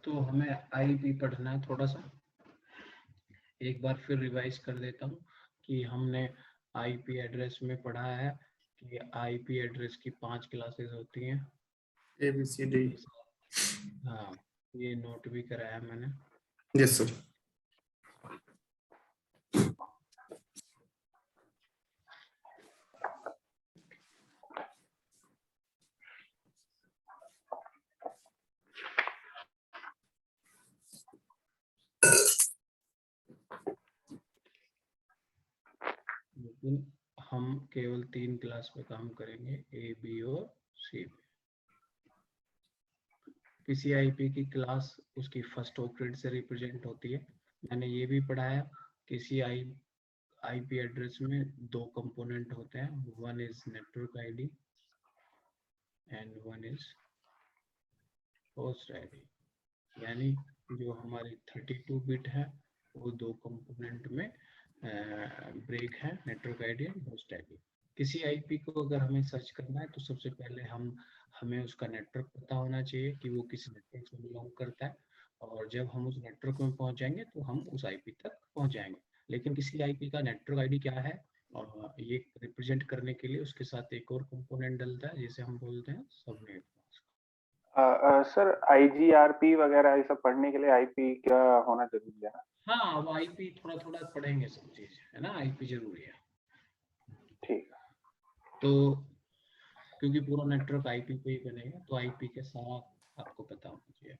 तो हमें आईपी पढ़ना है थोड़ा सा, एक बार फिर रिवाइज कर देता हूँ कि हमने आईपी एड्रेस में पढ़ा है कि आईपी एड्रेस की 5 क्लासेस होती हैं, ABCD। हाँ ये नोट भी कराया मैंने। Yes sir. लेकिन हम केवल 3 क्लास पे काम करेंगे, ए बी और सी पे। किसी आईपी की क्लास उसकी फर्स्ट ऑक्टेट से रिप्रेजेंट होती है। मैंने ये भी पढ़ाया किसी आईपी एड्रेस में 2 कंपोनेंट होते हैं, one is network ID and one is host ID. यानी जो हमारी 32 बिट है वो 2 कंपोनेंट में ब्रेक है, network ID and host ID. किसी आईपी को अगर हमें सर्च करना है तो सबसे पहले हमें उसका नेटवर्क पता होना चाहिए कि वो किस नेटवर्क से बिलोंग करता है, और जब हम उस नेटवर्क में पहुंच जाएंगे तो हम उस आईपी तक पहुंच जाएंगे। लेकिन किसी आईपी का नेटवर्क आईडी क्या है, और ये रिप्रेजेंट करने के लिए उसके साथ एक और कंपोनेंट डलता है जिसे हम बोलते हैं सबनेट मास्क। सर IGRP वगैरह ये सब पढ़ने के लिए आईपी क्या होना जरूरी है? हाँ अब आईपी थोड़ा थोड़ा पढ़ेंगे सब चीज, है ना, आईपी जरूरी है। ठीक है। तो क्योंकि पूरा नेटवर्क आईपी पे ही बनेगा तो आईपी के सारा आपको पता होना चाहिए।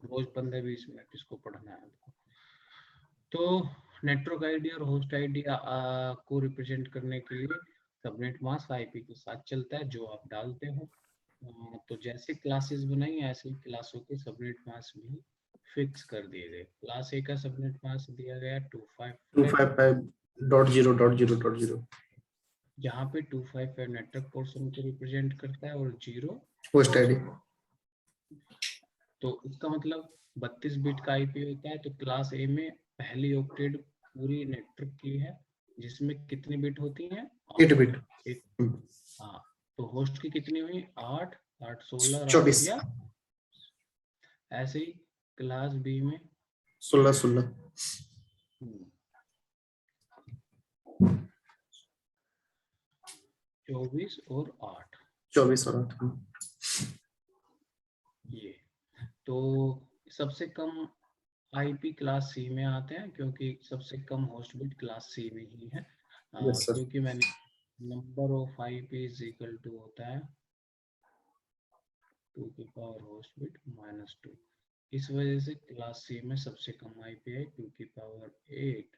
रोज 15-20 मिनट इसको पढ़ना है आपको। तो नेटवर्क आईडी और होस्ट आईडी को रिप्रेजेंट करने के लिए सबनेट मास्क आईपी के साथ चलता है जो आप डालते हो। तो जैसे क्लासेस बनाई ऐसे ही क्लासों के सबनेट मास्क भी फिक्स कर दिए गए। क्लास ए का सबनेट मास्क दिया गया 255.0.0.0 जहाँ पे 255 नेटवर्क पोर्शन को रिप्रेजेंट करता है और 0 होस्ट आईडी। तो इसका मतलब 32 बिट का आईपी होता है। तो क्लास ए में पहली ऑक्टेट पूरी नेटवर्क की है जिसमें कितनी बिट होती हैं? 8 बिट। हाँ तो होस्ट की कितनी हुई? 8, 8 16 और 8 24। या ऐसे ही क्लास बी में 16 24 और 8। 24 और 8। ये तो सबसे कम आईपी क्लास सी में आते हैं क्योंकि सबसे कम होस्ट बिट क्लास सी में ही है। Yes sir. क्योंकि मैंने number of IP is equal to होता है 2 की पावर होस्ट बिट -2। इस वजह से क्लास सी में सबसे कम आईपी है 2 की पावर 8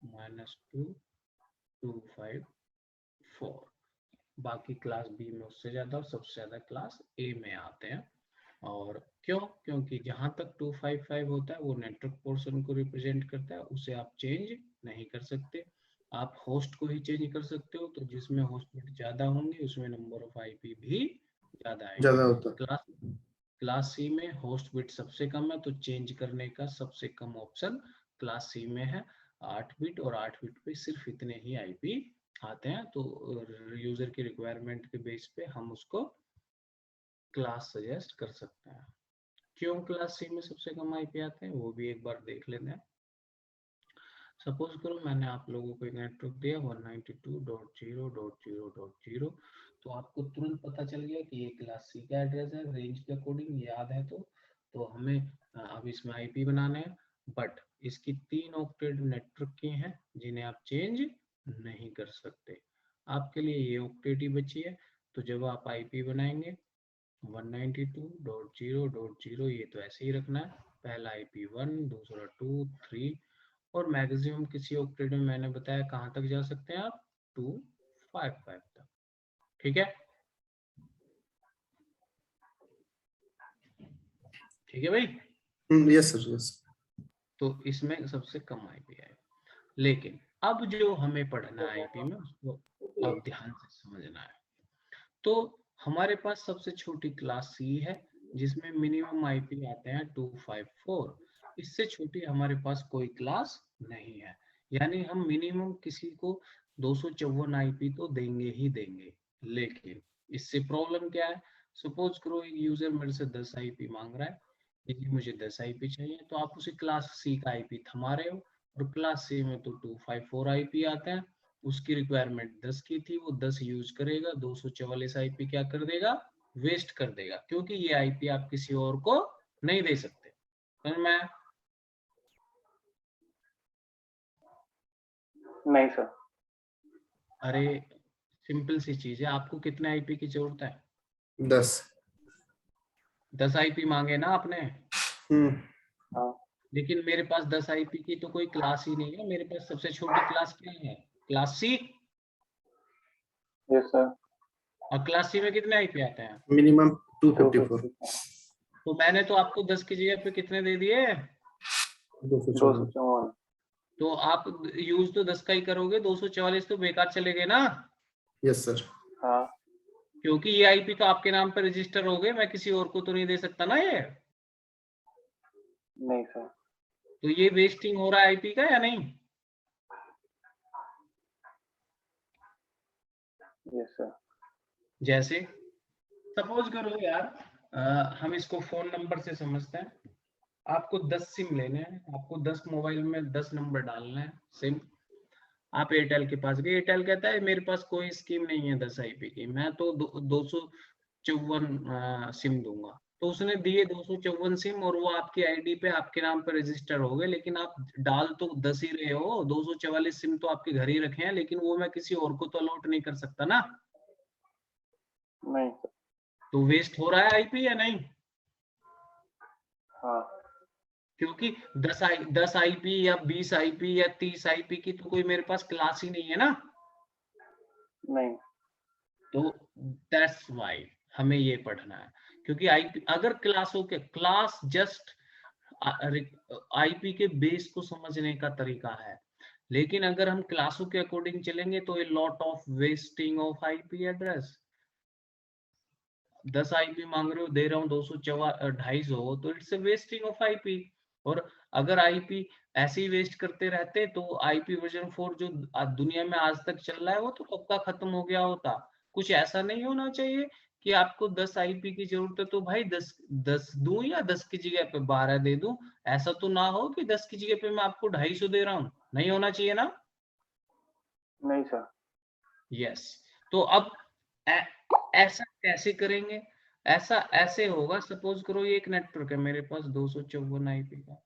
-2 254। बाकी क्लास बी में उससे ज्यादा और सबसे ज्यादा क्लास ए में आते हैं। और क्यों? क्योंकि जहां तक 255 होता है वो नेटवर्क पोर्शन को रिप्रेजेंट करता है, उसे आप चेंज नहीं कर सकते। आप होस्ट को ही चेंज कर सकते हो, तो जिसमें होस्ट बिट ज्यादा होंगे उसमें नंबर ऑफ आईपी भी ज्यादा आएंगे। ज्यादा होता है। क्लास सी में होस्ट बिट सबसे कम है तो चेंज करने का सबसे कम ऑप्शन क्लास सी में है 8 बिट, और 8 बिट पे सिर्फ इतने ही आईपी आते हैं। तो यूजर की रिक्वायरमेंट के बेस पे हम उसको क्लास सजेस्ट कर सकते हैं। क्यों क्लास सी में सबसे कम आईपी आते हैं वो भी एक बार देख लेते हैं। सपोज करो मैंने आप लोगों को एक नेटवर्क दिया 192.0.0.0, तो आपको तुरंत पता चल गया कि ये क्लास सी का एड्रेस है, रेंज के अकॉर्डिंग याद है। तो हमें अब इसमें आईपी बनाना है, बट इसकी 3 ऑक्टेट नेटवर्क की हैं जिन्हें आप चेंज नहीं कर सकते। आपके लिए ये ऑक्टेट ही बची है। तो जब आप आईपी बनाएंगे 192.0.0 ये तो ऐसे ही रखना है, पहला आईपी 1, दूसरा 2, 3, और मैक्सिमम किसी ऑक्टेट में मैंने बताया कहाँ तक जा सकते हैं आप? 255 तक। ठीक है, ठीक है भाई। Yes sir. यस। तो इसमें सबसे कम आईपी है। लेकिन अब जो हमें पढ़ना है आईपी में उसको अब ध्यान से समझना है। तो हमारे पास सबसे छोटी क्लास सी है जिसमें मिनिमम आईपी आते हैं 254। इससे छोटी हमारे पास कोई क्लास नहीं है, यानी हम मिनिमम किसी को 254 आईपी तो देंगे ही देंगे। लेकिन इससे प्रॉब्लम क्या है? सपोज करो एक यूजर मेरे से 10 आईपी मांग रहा है, यदि मुझे 10 आईपी चाहिए तो आप उसे क्लास सी का आईपी थमा रहे हो, और क्लास सी में तो 254 आईपी आता है, उसकी रिक्वायरमेंट 10 की थी, वो 10 यूज करेगा, 244 आईपी क्या कर देगा, वेस्ट कर देगा, क्योंकि ये आईपी आप किसी और को नहीं दे सकते। समझ में आया? नहीं सर। अरे सिंपल सी चीज है, आपको कितने आईपी की जरूरत है? 10। 10 आईपी मांगे ना आपने, हाँ लेकिन मेरे पास 10 आईपी की तो कोई क्लास ही नहीं है। मेरे पास सबसे छोटी क्लास क्या है, क्लास सी। Yes sir. और क्लास सी में कितने आईपी आते हैं? मिनिमम 254। 254। तो मैंने तो आपको 10 की जगह पे कितने दे दिए? 254। 254। तो आप यूज तो 10 का ही करोगे, 244 तो बेकार चले गए ना, यस सर। हाँ। क्योंकि ये आईपी तो आपके नाम पे रजिस्टर हो गए, मैं किसी और को तो नहीं दे सकता ना ये। नहीं सर। तो ये वेस्टिंग हो रहा है आईपी का या नहीं? Yes sir. जैसे सपोज करो यार, हम इसको फोन नंबर से समझते हैं। आपको 10 सिम लेने हैं, आपको 10 मोबाइल में 10 नंबर डालना है सिम। आप एयरटेल के पास गए, एयरटेल कहता है मेरे पास कोई स्कीम नहीं है 10 आईपी की, मैं तो 254 सिम दूंगा। तो उसने दिए 254 सिम, और वो आपकी आईडी पे आपके नाम पे रजिस्टर हो गए, लेकिन आप डाल तो 10 ही रहे हो, 244 सिम तो आपके घर ही रखे हैं, लेकिन वो मैं किसी और को तो अलॉट नहीं कर सकता ना। नहीं सर। तो वेस्ट हो रहा है आईपी या नहीं? हाँ। क्योंकि 10 आईपी या 20 आईपी या 30 आईपी की तो कोई मेरे पास क्लास ही नहीं है ना। नहीं। तो दैट्स वाई हमें ये पढ़ना है, क्योंकि आईपी अगर क्लासों के क्लास जस्ट आईपी के बेस को समझने का तरीका है, लेकिन अगर हम क्लासों के अकॉर्डिंग चलेंगे तो a lot of wasting of IP address. 10 IP मांग रहे हो, दे रहा हूँ 224 तो it's a wasting of IP. और अगर आईपी ऐसे ही वेस्ट करते रहते तो आईपी वर्जन 4 जो दुनिया में आज तक चल रहा है वो तो कब का खत्म हो गया होता। कुछ ऐसा नहीं होना चाहिए कि आपको 10 आईपी की जरूरत है तो भाई 10 दूं या 10 की जगह पे 12 दे दूं। ऐसा तो ना हो कि 10 की जगह पे मैं आपको 250 दे रहा हूँ, नहीं होना चाहिए ना। नहीं सर। यस। तो अब ऐसा कैसे करेंगे? ऐसा ऐसे होगा, सपोज करो ये एक नेटवर्क है मेरे पास 254 आईपी का,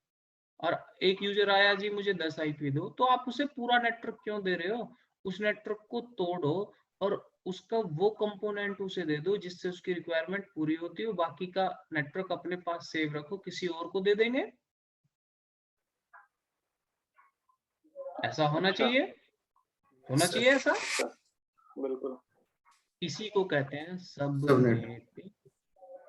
और एक यूजर आया जी मुझे 10 आईपी दो, तो आप उसे पूरा नेटवर्क क्यों दे रहे हो? उस नेटवर्क को तोड़ो और उसका वो कंपोनेंट उसे दे दो जिससे उसकी रिक्वायरमेंट पूरी होती हो, बाकी का नेटवर्क अपने पास सेव रखो, किसी और को दे देंगे। ऐसा होना अच्छा। चाहिए, होना सर। चाहिए ऐसा। सर बिल्कुल। इसी को कहते हैं सबनेट। सबनेटिंग।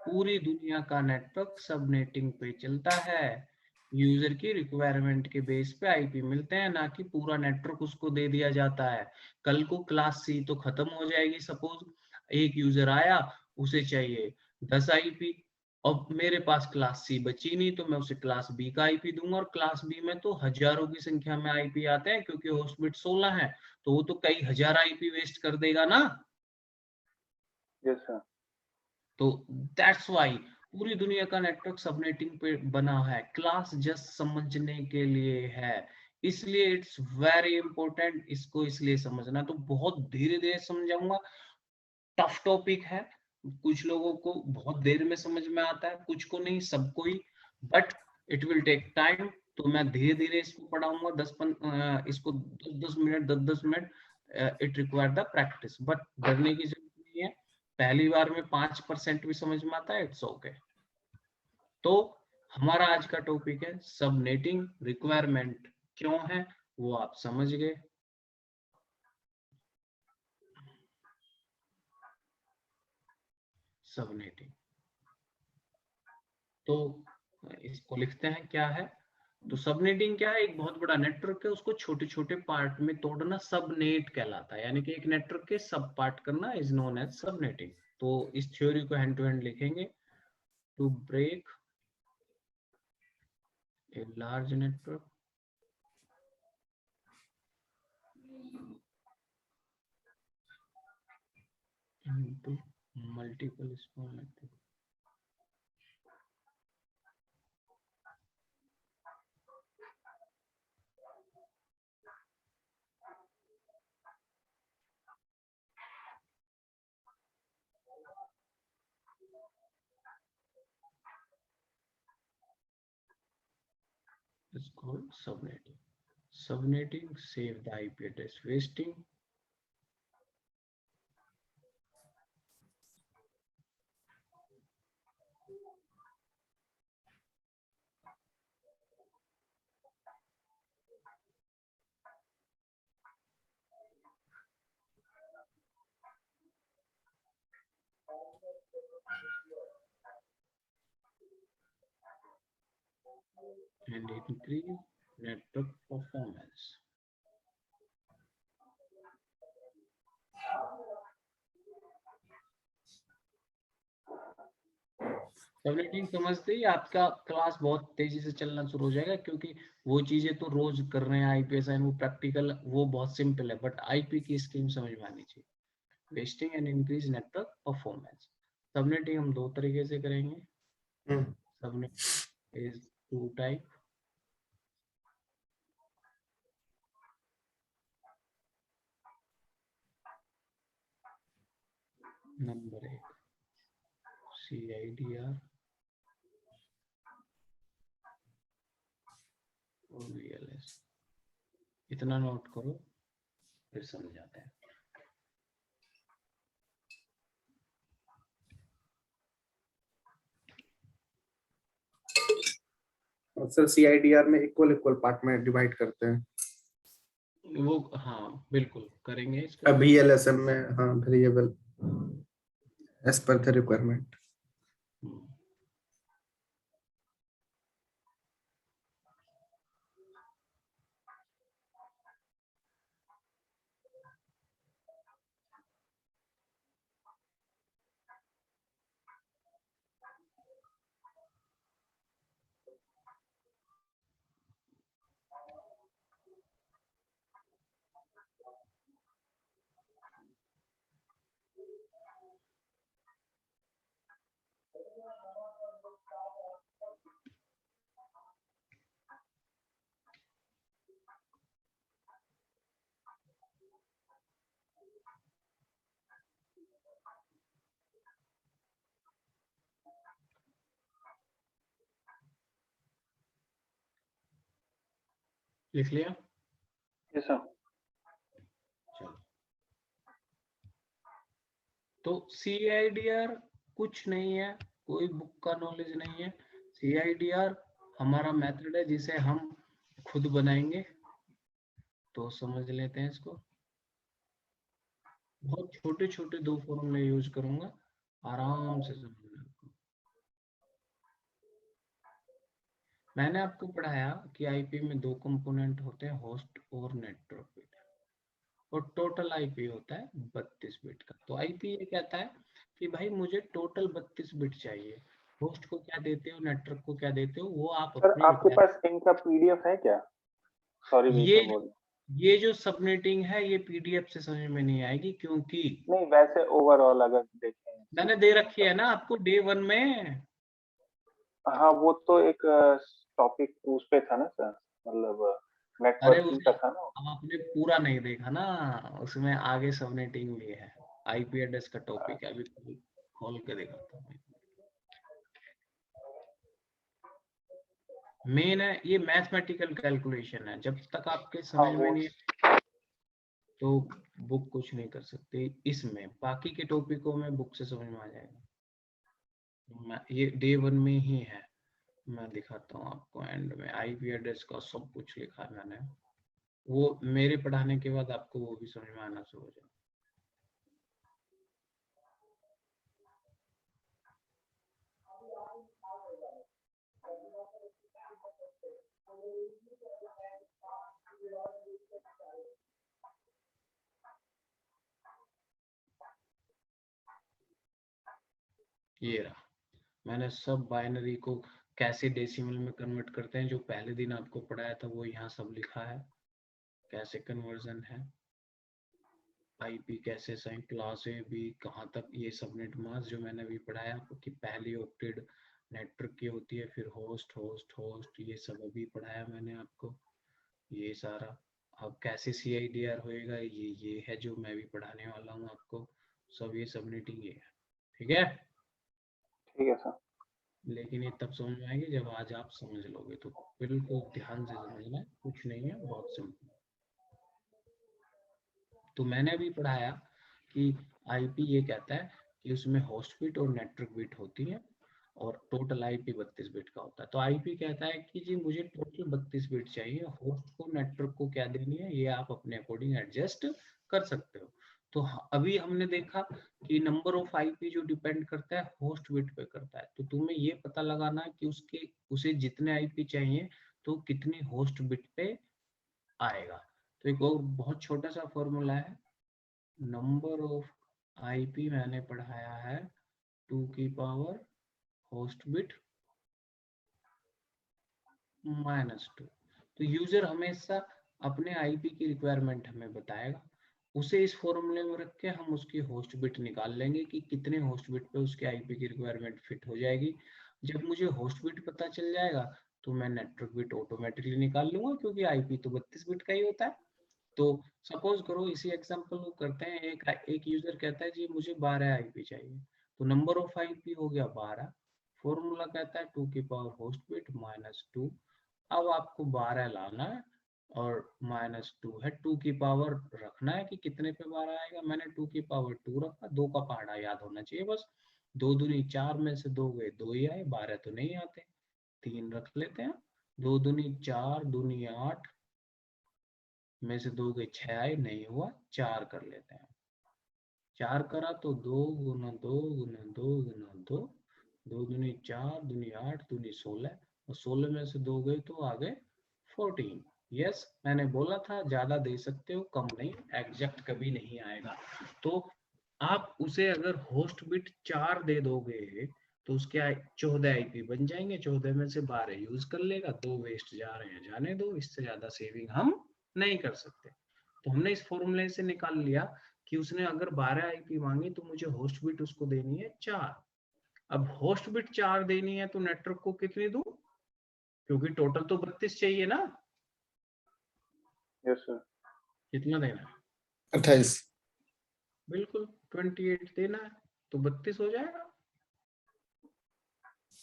पूरी दुनिया का नेटवर्क सबनेटिंग पे चलता है। यूजर की रिक्वायरमेंट के बेस पे आईपी मिलते हैं, ना कि पूरा नेटवर्क उसको दे दिया जाता है। कल को क्लास सी तो खत्म हो जाएगी, सपोज एक यूजर आया, उसे चाहिए 10 आईपी, और मेरे पास क्लास सी बची नहीं, तो मैं उसे क्लास बी का आईपी दूंगा, और क्लास बी में तो हजारों की संख्या में आईपी आते हैं, क्योंकि होस्ट बिट 16 है, तो वो तो कई हजार आईपी वेस्ट कर देगा ना। Yes sir. तो दैट्स वाई पूरी दुनिया का नेटवर्क सबनेटिंग पे बना है, क्लास जस्ट समझने के लिए है। इसलिए इट्स वेरी इंपॉर्टेंट, इसको इसलिए समझना। तो बहुत धीरे धीरे समझाऊंगा, टफ टॉपिक है, कुछ लोगों को बहुत देर में समझ में आता है, कुछ को नहीं, सबको ही, but it will take time. तो मैं धीरे धीरे इसको पढ़ाऊंगा, इसको 10-10 minute 10-10 minute. It require the practice, but डरने की जरूरत नहीं है। पहली बार में 5% भी समझ में आता है, इट्स ओके। तो हमारा आज का टॉपिक है सबनेटिंग, रिक्वायरमेंट क्यों है वो आप समझ गए। सबनेटिंग तो इसको लिखते हैं क्या है। तो सबनेटिंग क्या है, एक बहुत बड़ा नेटवर्क है, उसको छोटे छोटे पार्ट में तोड़ना सबनेट कहलाता है, यानी कि एक नेटवर्क के सब पार्ट करना इज नोन एज सबनेटिंग। तो इस थ्योरी को हैंड टू हैंड लिखेंगे। To break a large network into multiple small network, called subnetting. Subnetting save the IP address wasting. And increase network performance. Subnetting समझते ही आपका class बहुत तेजी से चलना शुरू हो जाएगा, क्योंकि वो चीजें तो रोज कर रहे हैं आईपीएस, वो प्रैक्टिकल, वो बहुत सिंपल है, बट आईपी की स्कीम समझ में आनी चाहिए. Wasting and increase network performance. Subnetting हम दो तरीके से करेंगे. Subnetting is two type. Number 1 CIDR और VLS. इतना नोट करो, फिर समझ जाते हैं. सर CIDR में इक्वल पार्ट में डिवाइड करते हैं. वो हाँ बिल्कुल करेंगे इसको. VLSM में हाँ variable as per the requirement. लिख लिया? Yes sir. चलो, तो CIDR कुछ नहीं है, कोई बुक का नॉलेज नहीं है. CIDR हमारा मेथड है जिसे हम खुद बनाएंगे. तो समझ लेते हैं इसको. बहुत छोटे छोटे दो फॉर्मूले यूज करूंगा, आराम से समझना आपको. मैंने आपको पढ़ाया कि आईपी में दो कंपोनेंट होते हैं, होस्ट और नेटवर्क बिट. और टोटल आईपी होता है 32 बिट का. तो आईपी ये कहता है कि भाई मुझे टोटल 32 बिट चाहिए. होस्ट को क्या देते हो, नेटवर्क को क्या देते हो, वो आप सर अपनी आपके पास इनका पीडीएफ है क्या? सॉरी ये जो सबनेटिंग है ये पीडीएफ से समझ में नहीं आएगी, क्योंकि नहीं वैसे ओवरऑल अगर देखें मैंने दे रखी है ना आपको डे 1 में. हाँ वो तो एक टॉपिक उस पे था ना सर, मतलब अरे नेटवर्किंग का था ना. आपने पूरा नहीं देखा ना, उसमें आगे सबनेटिंग भी है. आईपी एड्रेस का टॉपिक है, अभी खोल के दिखाता हूँ. मेन है ये मैथमेटिकल कैलकुलेशन है. जब तक आपके समझ में नहीं तो बुक कुछ नहीं कर सकते इसमें. बाकी के टॉपिकों में बुक से समझ में आ जाएगा. ये डे 1 में ही है. मैं दिखाता हूँ आपको एंड में. आईपी एड्रेस का सब कुछ लिखा है मैंने. वो मेरे पढ़ाने के बाद आपको वो भी समझ में आना शुरू हो जाएगा. ये रहा. मैंने सब बाइनरी को कैसे डेसिमल में कन्वर्ट करते हैं, जो पहले दिन आपको पढ़ाया था वो यहाँ सब लिखा है. कैसे कन्वर्जन है, आईपी कैसे सही, क्लास ए बी कहाँ तक, ये सबनेट मास्क जो मैंने अभी पढ़ाया आपको कि पहली ऑक्टेड नेटवर्क की होती है, फिर होस्ट होस्ट होस्ट, ये सब अभी पढ़ाया मैंने आपको. ये सारा अब कैसे CIDR होएगा, ये है जो मैं भी पढ़ाने वाला हूँ आपको. सब ये सबनेटिंग ये है. ठीक है ठीक है सर. लेकिन लेकिन ये तब समझ में आएगी जब आज आप समझ लोगे। तो बिल्कुल ध्यान से समझना है, कुछ नहीं है, बहुत सिंपल। तो मैंने अभी पढ़ाया कि आईपी ये कहता है कि उसमें होस्ट बिट और नेटवर्क बिट होती है और टोटल आईपी 32 बिट का होता है। तो आईपी कहता है कि जी मुझे टोटल 32 बिट चाहिए, होस्ट को नेटवर्क को क्या देनी है ये आप अपने अकॉर्डिंग एडजस्ट कर सकते हो। तो अभी हमने देखा कि नंबर ऑफ आईपी जो डिपेंड करता है होस्ट बिट पे करता है। तो तुम्हें ये पता लगाना है कि उसे जितने आईपी चाहिए तो कितनी होस्ट बिट पे आएगा। तो एक और बहुत छोटा सा फॉर्मूला है, नंबर ऑफ आईपी मैंने पढ़ाया है 2 की पावर होस्ट बिट -2। तो यूजर हमेशा अपने आईपी की रिक्वायरमेंट हमें बताएगा, उसे इस फॉर्मूले में रख के हम उसकी होस्ट बिट निकाल लेंगे कि कितने होस्ट बिट पे उसके आईपी की रिक्वायरमेंट फिट हो जाएगी। जब मुझे होस्ट बिट पता चल जाएगा तो मैं नेटवर्क बिट ऑटोमेटिकली निकाल लूंगा, क्योंकि आईपी तो 32 बिट का ही होता है। तो सपोज करो इसी एग्जांपल को करते हैं, एक यूजर कहता है जी मुझे 12 आईपी चाहिए। तो नंबर ऑफ आईपी हो गया 12, फॉर्मूला कहता है 2 की पावर होस्ट बिट -2। अब आपको 12 लाना है और -2 है, 2 की पावर रखना है कि कितने पे 12 आएगा। मैंने 2 की पावर 2 रखा, 2 का पहाड़ा याद होना चाहिए बस। 2 दूनी 4 में से 2 गए 2 ही आए, 12 तो नहीं आते, 3 रख लेते हैं। 2 दूनी 4, दूनी 8 में से 2 गए 6 आए, नहीं हुआ, 4 कर लेते हैं। 4 करा तो 2 गुना 2 गुना 2 गुना 2, 2 दूनी 4, दूनी 8, दूनी 16, और 16 में से 2 गए तो आ गए 14। यस, मैंने बोला था ज्यादा दे सकते हो, कम नहीं, एग्जैक्ट कभी नहीं आएगा। तो आप उसे अगर होस्ट बिट 4 दे दोगे तो उसके 14 आईपी बन जाएंगे, 14 में से 12 यूज कर लेगा, 2 वेस्ट जा रहे हैं जाने दो, इससे ज्यादा सेविंग हम नहीं कर सकते। तो हमने इस फॉर्मूले से निकाल लिया कि उसने अगर 12 आईपी मांगी तो मुझे होस्ट बिट उसको देनी है 4। अब होस्ट बिट 4 देनी है तो नेटवर्क को कितनी दूं, क्योंकि टोटल तो 32 चाहिए ना। Yes sir. कितना देना है? 28। बिल्कुल 28 देना है, तो 32 हो जाएगा।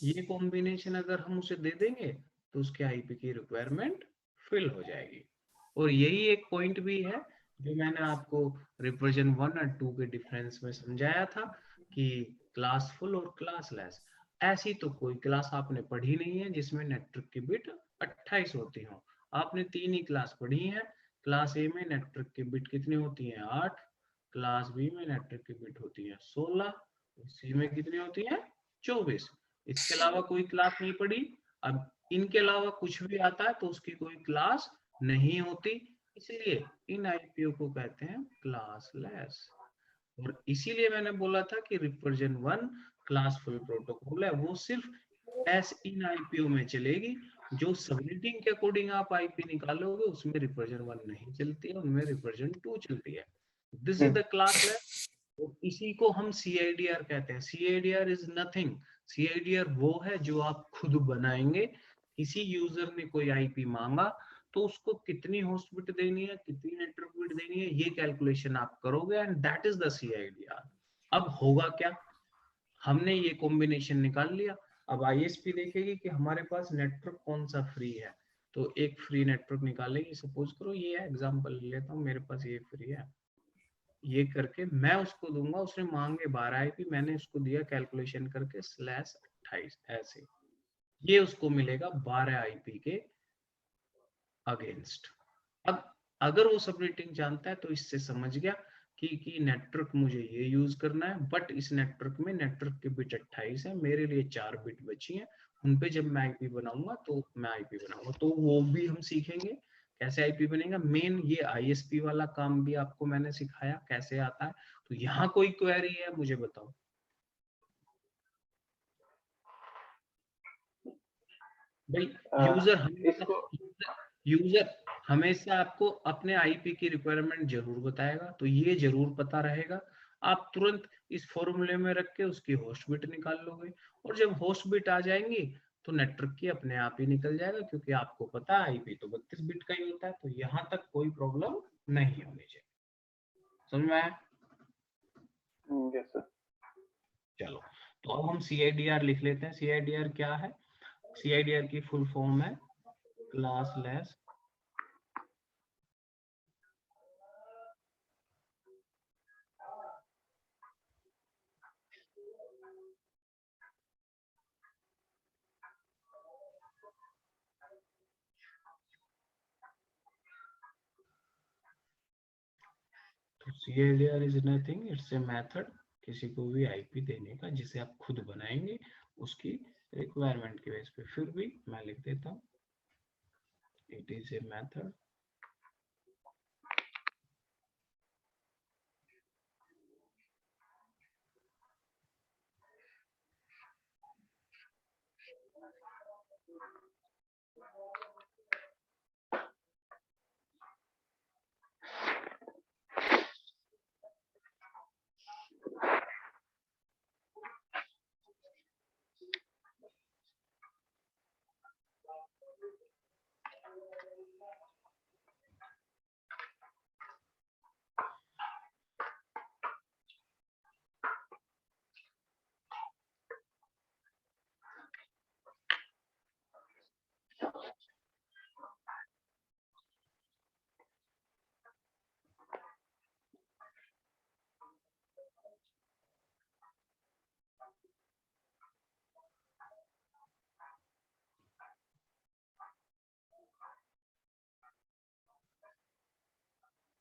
ये कॉम्बिनेशन अगर हम उसे दे देंगे तो उसके आईपी की रिक्वायरमेंट फिल हो जाएगी। और यही एक पॉइंट भी है जो मैंने आपको रिवर्जन 1 और 2 के डिफरेंस में समझाया था कि क्लास फुल और क्लास लेस। ऐसी तो कोई क्लास आपने पढ़ी नहीं है जिसमें नेटवर्क की बिट 28 होती हो। आपने 3 ही क्लास पढ़ी है। क्लास ए में नेटवर्क की बिट कितनी होती है 8, क्लास बी में नेटवर्क की बिट होती है 16, सी में कितनी होती है 24। इसके अलावा कोई क्लास नहीं पढ़ी। अब इनके अलावा कुछ भी आता है तो उसकी कोई क्लास नहीं होती, इसलिए इन आईपीओ को कहते हैं क्लासलेस। और इसीलिए मैंने बोला था कि रिवर्जन 1 क्लासफुल प्रोटोकॉल है, वो सिर्फ एस इन आईपीओ में चलेगी। जो सबनेटिंग के अकॉर्डिंग आप आईपी निकालोगे उसमें रिवर्जन 1 नहीं चलती है, उनमें रिवर्जन 2 चलती है। This is the classless. तो इसी को हम CIDR कहते हैं। CIDR इज नथिंग, CIDR वो है जो आप खुद बनाएंगे। किसी यूजर ने कोई आईपी मांगा तो उसको कितनी होस्ट बिट देनी है, कितनी नेटवर्क बिट देनी है, ये कैलकुलेशन आप करोगे and that is the CIDR। अब होगा क्या, हमने ये कॉम्बिनेशन निकाल लिया। अब ISP देखेगी कि हमारे पास नेटवर्क कौन सा फ्री है, तो एक फ्री नेटवर्क निकालेगी। सपोज करो ये है, एग्जांपल ले लेता हूँ, मेरे पास ये फ्री है, ये करके मैं उसको दूंगा। उसने मांगे 12 आईपी, मैंने उसको दिया कैलकुलेशन करके /28, ऐसे ये उसको मिलेगा 12 आईपी के अगेंस्ट। अब अगर वो सबनेटिंग जानता है तो इससे समझ गया कि नेटवर्क मुझे ये यूज करना है, बट इस नेटवर्क में नेटवर्क के बिट 28 है, मेरे लिए 4 बिट बची हैं, उन पे जब मैं आईपी बनाऊंगा तो मैं आईपी बनाऊंगा। तो वो भी हम सीखेंगे कैसे आईपी बनेगा। मेन ये ISP वाला काम भी आपको मैंने सिखाया कैसे आता है। तो यहाँ कोई क्वेरी है मुझे बताओ। भाई यूजर हमेशा आपको अपने आईपी की रिक्वायरमेंट जरूर बताएगा, तो ये जरूर पता रहेगा। आप तुरंत इस फॉर्मूले में रख के उसकी होस्ट बिट निकाल लोगे, और जब होस्ट बिट आ जाएंगी तो नेटवर्क की अपने आप ही निकल जाएगा, क्योंकि आपको पता है आईपी तो 32 बिट का ही होता है। तो यहाँ तक कोई प्रॉब्लम नहीं होनी चाहिए। समझ में आया? Yes sir. चलो, तो अब हम CIDR लिख लेते हैं। CIDR क्या है? CIDR की फुल फॉर्म है क्लासलेस तो CIDR is nothing, it's a method किसी को भी आईपी देने का जिसे आप खुद बनाएंगे उसकी रिक्वायरमेंट की बेस पे। फिर भी मैं लिख देता हूँ it is a method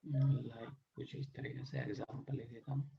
like कुछ इस तरीके से एग्जांपल लिख देता हूँ।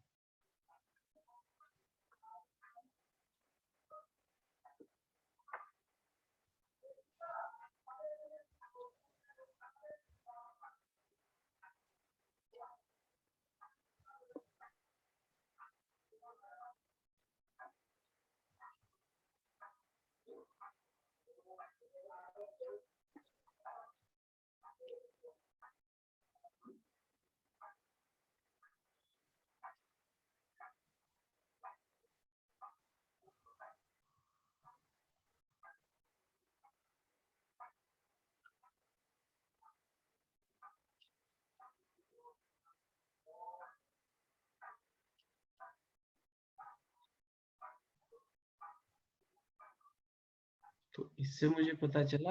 तो इससे मुझे पता चला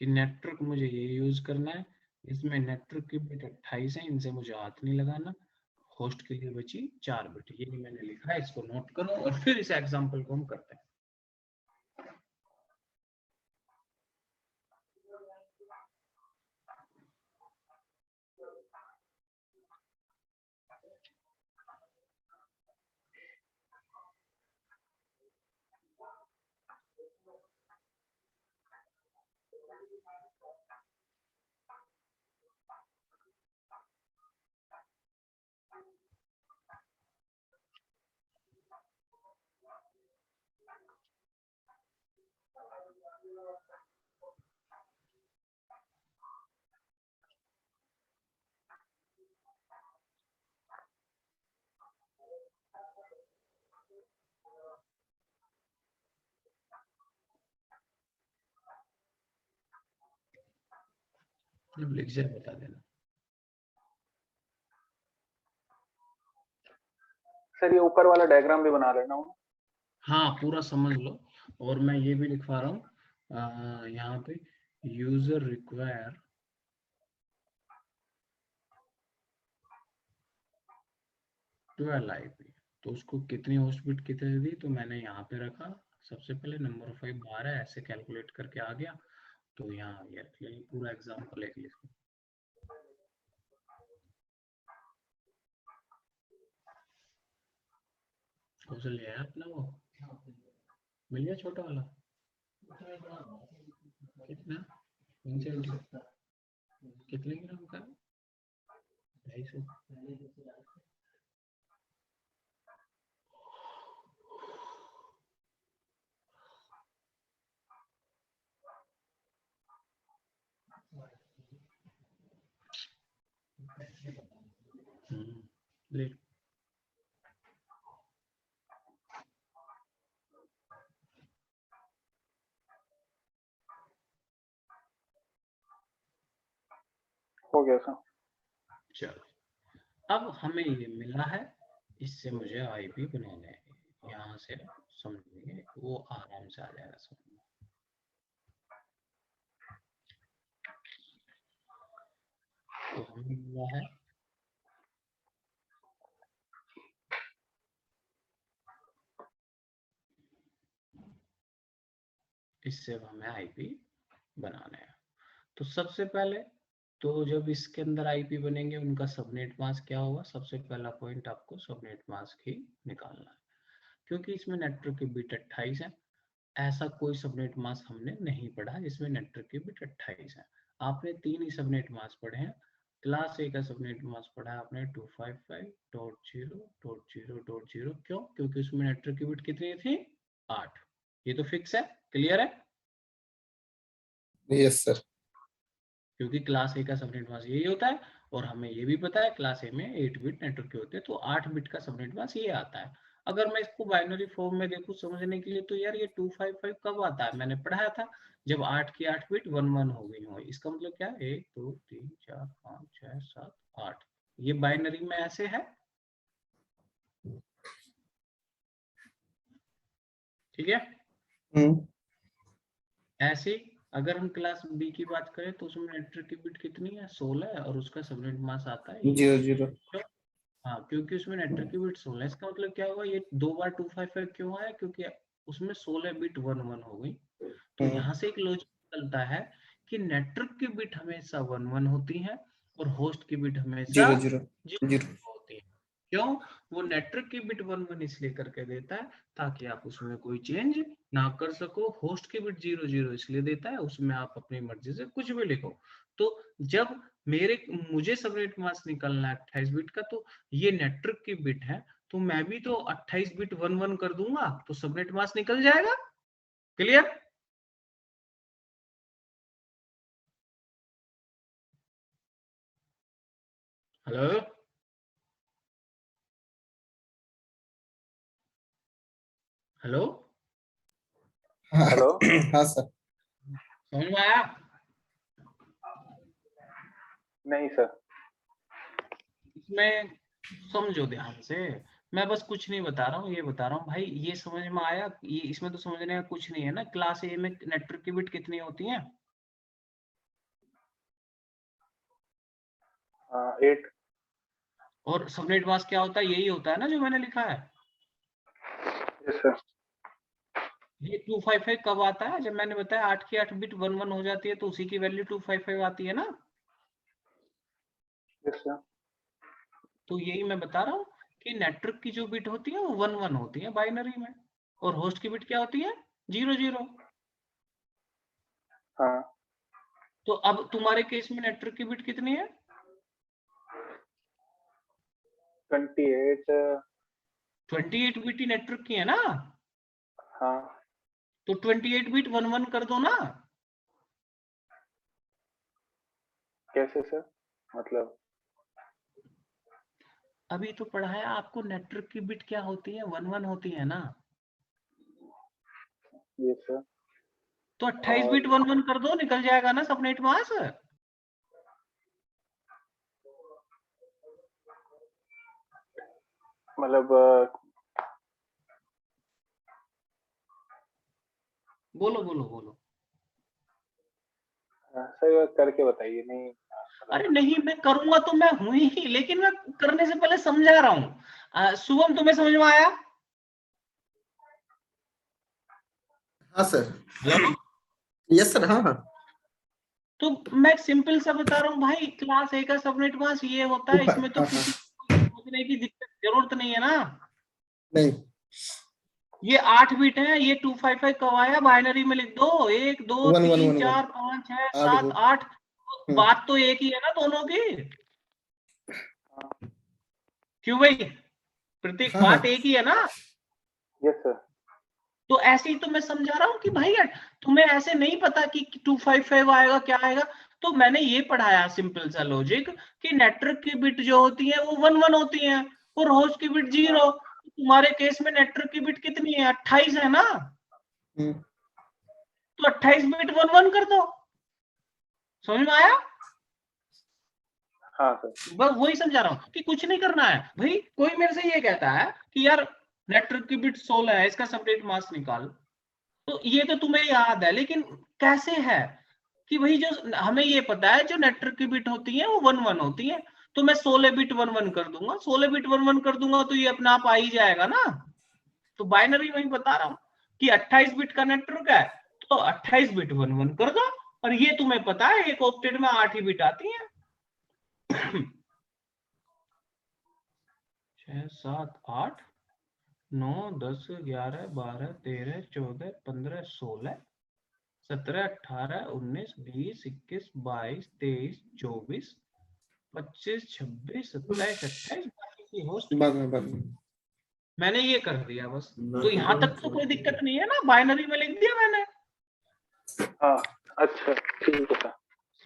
कि नेटवर्क मुझे ये यूज करना है। इसमें नेटवर्क की बिट 28 है, इनसे मुझे हाथ नहीं लगाना। होस्ट के लिए बची 4 बिट, ये मैंने लिखा है, इसको नोट करो और फिर इस एग्जांपल को हम करते हैं। जब लिख जाए बता देना। सर ये ऊपर वाला डायग्राम भी बना लेना हूँ। हाँ पूरा समझ लो। और मैं ये भी लिखवा रहा हूँ यहाँ पे यूजर रिक्वायर 12 IP। तो उसको कितनी होस्ट बिट कितनी दी तो मैंने यहाँ पे रखा। सबसे पहले नंबर ऑफ 5 12 है, ऐसे कैलकुलेट करके आ गया। तो यहाँ ये पूरा एग्जांपल एक लिखो। कौशल है अपना वो मिल गया छोटा वाला कितना 170 कितने ग्राम का 250। ले हो गया सर। चलो अब हमें ये मिला है, इससे मुझे आईपी बनाना है। यहाँ से समझेंगे वो आराम से आ जाएगा समझ में। तो हमें मिला है इससे हमें आईपी बनाना है। तो सबसे पहले तो जब इसके अंदर आईपी बनेंगे उनका सबनेट मास्क क्या होगा, सबसे पहला पॉइंट आपको सबनेट मास्क ही निकालना है, क्योंकि इसमें नेटवर्क की बिट 28 है। ऐसा कोई सबनेट मास्क हमने नहीं पढ़ा जिसमें नेटवर्क की बिट 28 है। आपने 3 ही सबनेट मास्क पढ़े हैं। क्लास ए का सबनेट मास्क पढ़ा है आपने 255.0.0.0। क्यों? क्योंकि उसमें नेटवर्क की बिट कितनी थी, 8। ये तो फिक्स है, क्लियर है, यस सर। क्योंकि क्लास ए का सबनेट मास्क यही होता है। और हमें ये भी पता है क्लास ए में 8 बिट नेटवर्क के होते हैं, तो 8 बिट का सबनेट मास्क ये आता है। अगर मैं इसको बाइनरी फॉर्म में देखूं समझने के लिए, तो यार ये 255 कब आता है, मैंने पढ़ाया था जब 8 की 8 बिट 1 1 हो गई हो। इसका मतलब क्या, 1 2 3 4 5 6 7 8, ये बाइनरी में ऐसे है, ठीक है। ऐसे अगर हम क्लास बी की बात करें तो उसमें नेटवर्क की बिट कितनी है, 16 है, और उसका सबनेट मास्क आता है 0 0। हाँ, क्योंकि उसमें नेटवर्क की बिट 16 है। इसका मतलब क्या हुआ, ये 2 बार 255 क्यों आया, क्योंकि उसमें 16 बिट 1 1 हो गई। तो यहाँ से एक लॉजिक निकलता है कि नेटवर्क की बिट हमेशा 1 1 होती है और होस्ट की बिट हमेशा 0 0 0 0। होती है। क्यों? वो नेटवर्क की बिट 1 1 इसलिए करके देता है ताकि आप उसमें कोई चेंज ना कर सको। होस्ट की बिट 0 0 इसलिए देता है, उसमें आप अपनी मर्जी से कुछ भी लिखो। तो जब मुझे सबनेट मास्क निकालना है 28 बिट का, तो ये नेटवर्क की बिट है, तो मैं भी तो 28 बिट 1 1 कर दूंगा तो सबनेट मास्क निकल जाएगा। क्लियर? Hello hello hello. हाँ सर। समझ में आया? नहीं सर। इसमें समझो ध्यान से, मैं बस कुछ नहीं बता रहा हूँ, ये बता रहा हूँ भाई, ये समझ में आया? ये इसमें तो समझने का कुछ नहीं है ना। क्लास ए में नेटवर्क की बिट कितनी होती है? 8। और सबनेट मास्क क्या होता है, यही होता है ना जो मैंने लिखा है। Yes sir. ये 255 कब आता है, जब मैंने बताया 8 की 8 बिट 1 1 हो जाती है तो उसी की वैल्यू 255 आती है ना। Yes sir. तो यही मैं बता रहा हूँ कि नेटवर्क की जो बिट होती है वो 1 1 होती है बाइनरी में, और होस्ट की बिट क्या होती है, 0 0। हाँ। तो अब तुम्हारे केस में नेटवर्क की बिट कितनी है, 28। 28 बिट ही नेटवर्क की है ना। हाँ। तो 28 बिट 1 1 कर दो ना। कैसे सर, मतलब? अभी तो पढ़ाया आपको, नेटवर्क की बिट क्या होती है, 1 1 होती है ना। Yes sir. तो 28 और बिट 1 1 कर दो, निकल जाएगा ना सबनेट मास्क। मतलब बोलो बोलो बोलो। सर करके बताइए। नहीं अरे नहीं, मैं करूंगा तो मैं हूं ही, लेकिन मैं करने से पहले समझा रहा हूँ। शुभम, तुम्हें समझ में आया? हाँ सर। हेलो। Yes sir. हाँ हाँ। तो मैं सिंपल सा बता रहा हूँ भाई, क्लास ए का सबनेट मास्क ये होता है, इसमें तो हाँ हाँ। किसी सोचने की जरूरत नहीं है ना। नहीं। ये 8 बिट है, ये 255 कब आया, बाइनरी में लिख दो, 1 2 1 1 3 1 1। 4 5 6 8 7 बिट। 8। बात तो एक ही है ना दोनों की। क्यों भाई प्रतीक, हाँ बात हाँ। एक ही है ना। Yes sir. तो ऐसे ही तो मैं समझा रहा हूँ कि भाई यार तुम्हें ऐसे नहीं पता कि 255 आएगा क्या आएगा। तो मैंने ये पढ़ाया सिंपल सा लॉजिक कि नेटवर्क की बिट जो होती है वो 1 1 होती है और होस्ट की बिट 0। तुम्हारे केस में नेटवर्क की बिट कितनी है, 28 है ना। तो 28 बिट 1 1 कर दो। समझ में आया? हाँ सर। बस वही समझा रहा हूँ कि कुछ नहीं करना है भाई। कोई मेरे से ये कहता है कि यार नेटवर्क की बिट 16 है, इसका सबनेट मास्क निकाल। तो ये तो तुम्हें याद है, लेकिन कैसे है कि वही जो हमें ये पता है जो नेटवर्क की बिट होती है वो 1 1 होती है, तो मैं 16 बिट 1 1 कर दूंगा, 16 बिट 1 1 कर दूंगा तो ये अपने आप आ ही जाएगा ना। तो बाइनरी वही बता रहा हूं कि 28 बिट का नेटवर्क है तो 28 बिट 1 1 कर दो, और ये तुम्हें पता है एक ऑक्टेट में 8 ही बिट आती है। 6 7 8 9 10 11 12 13 14 15 16 17 18 19 20 21 22 23 24 25 26 27 28 बाकी की होस्ट बाद में मैंने ये कर दिया बस। तो यहाँ तक तो कोई दिक्कत नहीं है ना, बाइनरी में लिख दिया मैंने। हाँ अच्छा ठीक है।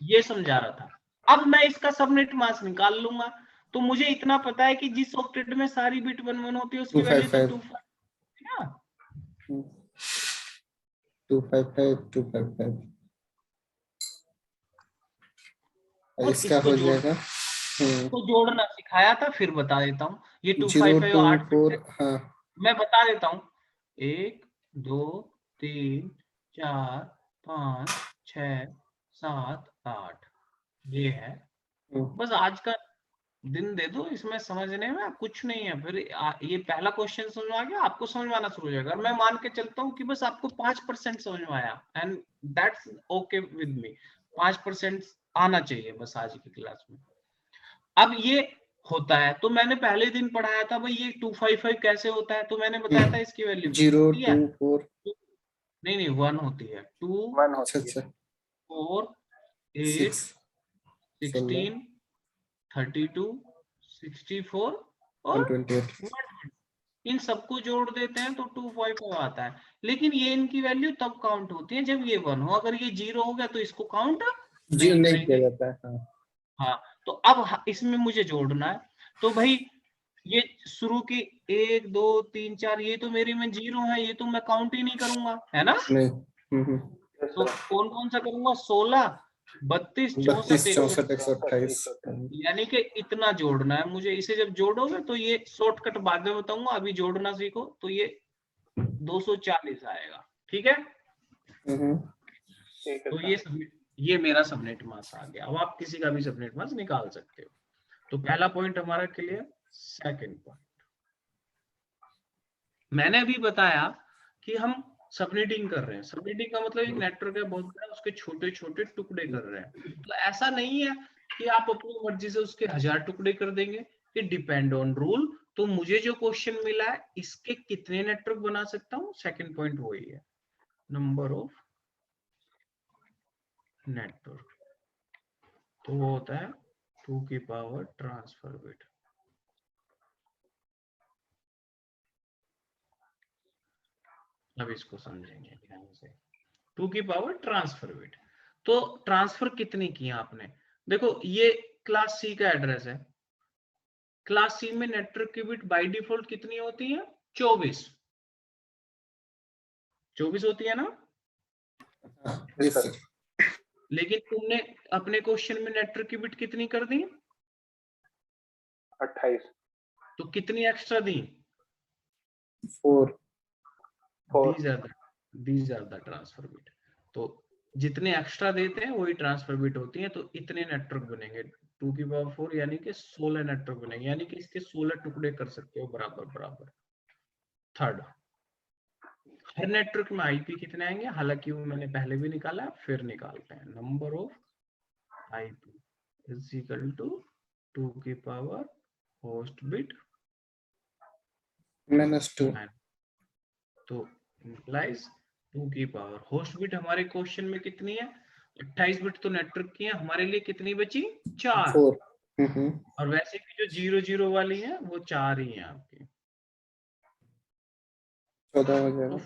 ये समझा रहा था। अब मैं इसका सबनेट मास्क निकाल लूंगा, तो मुझे इतना पता है कि जिस ऑक्टेट में सारी बिट 1 1 होती है उसकी वैल्यू तो 255 255 इसका हो जाएगा। तो जोड़ना सिखाया था, फिर बता देता हूँ। ये 255 8 024 हाँ मैं बता देता हूँ, 1 2 3 4 5 6 7 8 ये है। बस आज का दिन दे दो, इसमें समझने में कुछ नहीं है। फिर ये पहला क्वेश्चन समझ में आ गया, आपको समझ में आना शुरू हो जाएगा। मैं मान के चलता हूँ कि बस आपको 5% समझ में आया, and that's okay with me. 5% आना चाहिए बस आज की क्लास में। अब ये होता है, तो मैंने पहले दिन पढ़ाया था भाई ये 255 कैसे होता है, तो मैंने बताया था इसकी वैल्यू 024 नहीं 1 होती है, 2 अच्छा 4 8 16 32 64 और 128 इन सबको जोड़ देते हैं तो 255 आता है। लेकिन ये इनकी वैल्यू तब काउंट होती है जब ये 1 हो, अगर ये 0 हो गया तो इसको काउंट नहीं किया जाता है। हाँ, तो अब इसमें मुझे जोड़ना है, तो भाई ये शुरू की 1 2 3 4 ये तो मेरी में 0 है, ये तो मैं काउंट ही नहीं करूंगा, है ना। नहीं तो कौन कौन सा करूंगा, 16 32 32 64 64 128 यानी कि इतना जोड़ना है मुझे। इसे जब जोड़ोगे तो ये शॉर्टकट बाद में बताऊंगा, अभी जोड़ना सीखो तो ये 240 आएगा। ठीक है, तो ये मेरा सबनेट मास आ गया। अब आप किसी का भी सबनेट मास निकाल सकते हो। तो पहला पॉइंट हमारा क्लियर। सेकंड पॉइंट मैंने अभी बताया कि हम सबनेटिंग कर रहे हैं। सबनेटिंग का मतलब एक नेटवर्क है बहुत बड़ा, उसके छोटे छोटे टुकड़े कर रहे हैं। तो ऐसा नहीं है कि आप अपनी मर्जी से उसके 1000 टुकड़े कर देंगे, इट डिपेंड ऑन रूल। तो मुझे जो क्वेश्चन मिला है इसके कितने नेटवर्क बना सकता हूँ, सेकंड पॉइंट वही है, नंबर ऑफ नेटवर्क। तो वो होता है 2 की पावर ट्रांसफर बिट। अब इसको समझेंगे ध्यान से। 2 की पावर ट्रांसफर बिट, तो ट्रांसफर कितनी किया आपने, देखो ये क्लास सी का एड्रेस है। क्लास सी में नेटवर्क की बिट बाय डिफॉल्ट कितनी होती है, 24 होती है ना। लेकिन तुमने अपने क्वेश्चन में नेटवर्क की बिट कितनी कर दी, 28। तो कितनी extra the, 4 these are the transfer bit. तो जितने एक्स्ट्रा देते हैं वही ट्रांसफर बिट होती है। तो इतने नेटवर्क बनेंगे 2 की पावर 4 यानी कि 16 नेटवर्क बनेंगे, यानी कि इसके 16 टुकड़े कर सकते हो बराबर बराबर। थर्ड, हर नेटवर्क में आईपी कितने आएंगे, हालांकि वो मैंने पहले भी निकाला, फिर निकालते हैं। Number of IP is equal to 2 की पावर होस्ट बिट -2। तो इंप्लाइज 2 की पावर होस्ट बिट हमारे क्वेश्चन में कितनी है, 28 बिट तो नेटवर्क की है, हमारे लिए कितनी बची, 4। और वैसे भी जो 0 0 वाली है वो 4 ही है आपकी, 14 हो जाएगा।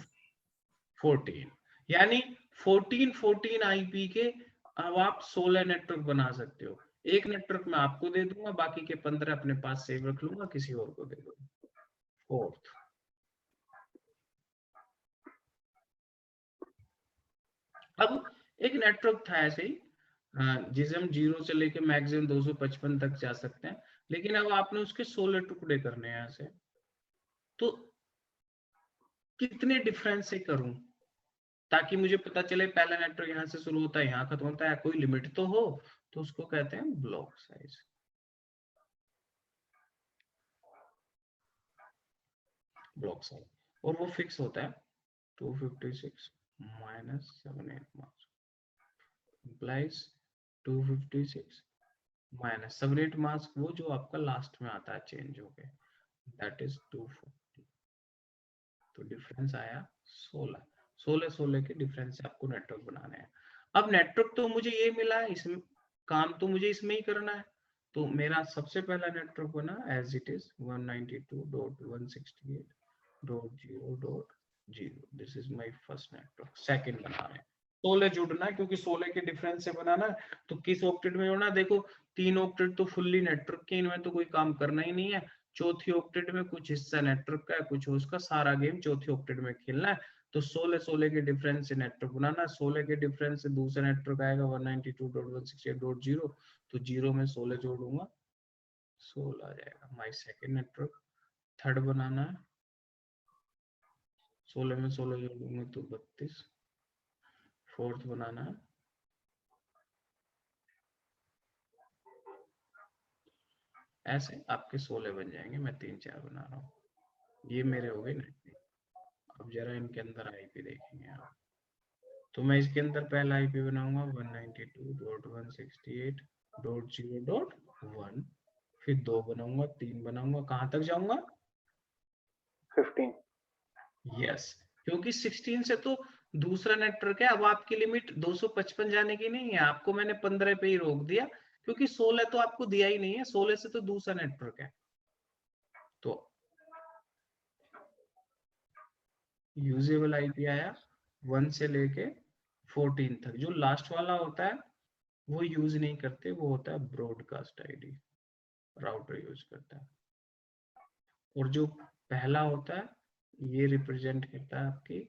14 यानी 14 आईपी के अब आप 16 नेटवर्क बना सकते हो। एक नेटवर्क मैं आपको दे दूंगा, बाकी के 15 अपने पास सेव रख लूंगा, किसी और को दे दूंगा। फोर्थ, अब एक नेटवर्क था ऐसे ही जिसे हम 0 से लेके मैक्सिमम 255 तक जा सकते हैं, लेकिन अब आपने उसके 16 टुकड़े करने हैं ऐसे। तो कितने डिफरेंस से करूं ताकि मुझे पता चले पहला नेटवर्क यहाँ से शुरू होता है यहाँ खत्म होता है, कोई लिमिट तो हो, तो उसको कहते हैं ब्लॉक साइज। ब्लॉक साइज और वो फिक्स होता है 256 minus 78 mask implies 256 minus 78 mask, वो जो आपका लास्ट में आता है चेंज हो गए, दैट इज 240। तो डिफरेंस आया 16 16 के डिफरेंस से आपको नेटवर्क बनाने हैं। अब नेटवर्क तो मुझे ये मिला है, इसमें काम तो मुझे इसमें ही करना है। तो मेरा सबसे पहला नेटवर्क बना as it is 192.168.0.0. This is my first network. Second बना रहे हैं 16 जुड़ना है, क्योंकि 16 के डिफरेंस से बनाना है। तो किस ऑक्टेट में जोड़ना, देखो 3 ऑक्टेट तो फुल्ली नेटवर्क के, इनमें तो कोई काम करना ही नहीं है। चौथी ऑक्टेट में कुछ हिस्सा नेटवर्क का है, कुछ उसका, सारा गेम चौथी ऑक्टेट में खेलना है। तो 16 के डिफरेंस से नेटवर्क बनाना है। 16 के डिफरेंस से दूसरा नेटवर्क आएगा 192.168.0. तो 0 में 16 जोड़ूंगा 16 आ जाएगा माय सेकंड नेटवर्क। थर्ड बनाना है, 16 में 16 जोड़ूंगा तो 32। फोर्थ बनाना है, ऐसे आपके 16 बन जाएंगे। मैं 3-4 बना रहा हूँ, ये मेरे हो गए नेटवर्क। अब जरा इनके अंदर आईपी देखेंगे आप। तो मैं इसके अंदर पहला आईपी बनाऊंगा 192.168.0.1, फिर 2 बनाऊंगा, 3 बनाऊंगा, कहां तक जाऊंगा 15। यस, क्योंकि 16 से तो दूसरा नेटवर्क है। अब आपकी लिमिट 255 जाने की नहीं है, आपको मैंने 15 पे ही रोक दिया, क्योंकि 16 तो आपको दिया ही नहीं है। 16 से तो दूसरा नेटवर्क है। तो यूजेबल आईपी आया 1 से लेके 14 तक। जो लास्ट वाला होता है वो यूज नहीं करते, वो होता है ब्रॉडकास्ट आईडी, राउटर यूज करता है। और जो पहला होता है ये रिप्रेजेंट करता है आपकी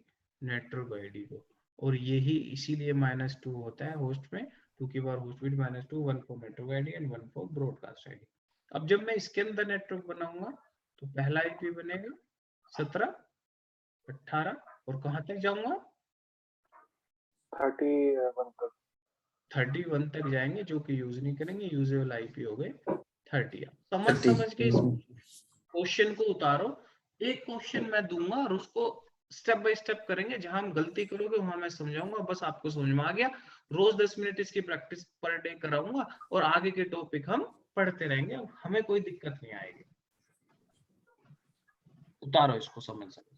नेटवर्क आईडी को, और यही इसीलिए -2 होता है होस्ट में, 2 की बार host bit -2, 1 for network ID and 1 for broadcast ID. अब जब मैं इसके अंदर नेटवर्क बनाऊंगा तो पहला आईपी बनेगा 17, 18, और कहां तक जाऊंगा 31 तक। 31 तक जाएंगे, जो कि यूज नहीं करेंगे। यूजेबल आईपी हो गए 30। समझ के इस क्वेश्चन को उतारो। एक क्वेश्चन मैं दूंगा और उसको स्टेप बाय स्टेप करेंगे। जहां हम गलती करोगे वहां मैं समझाऊंगा, बस आपको समझ में आ गया। रोज 10 मिनट इसकी प्रैक्टिस पर डे कराऊंगा और आगे के टॉपिक हम पढ़ते रहेंगे, हमें कोई दिक्कत नहीं आएगी। उतारो इसको, समझ सकते।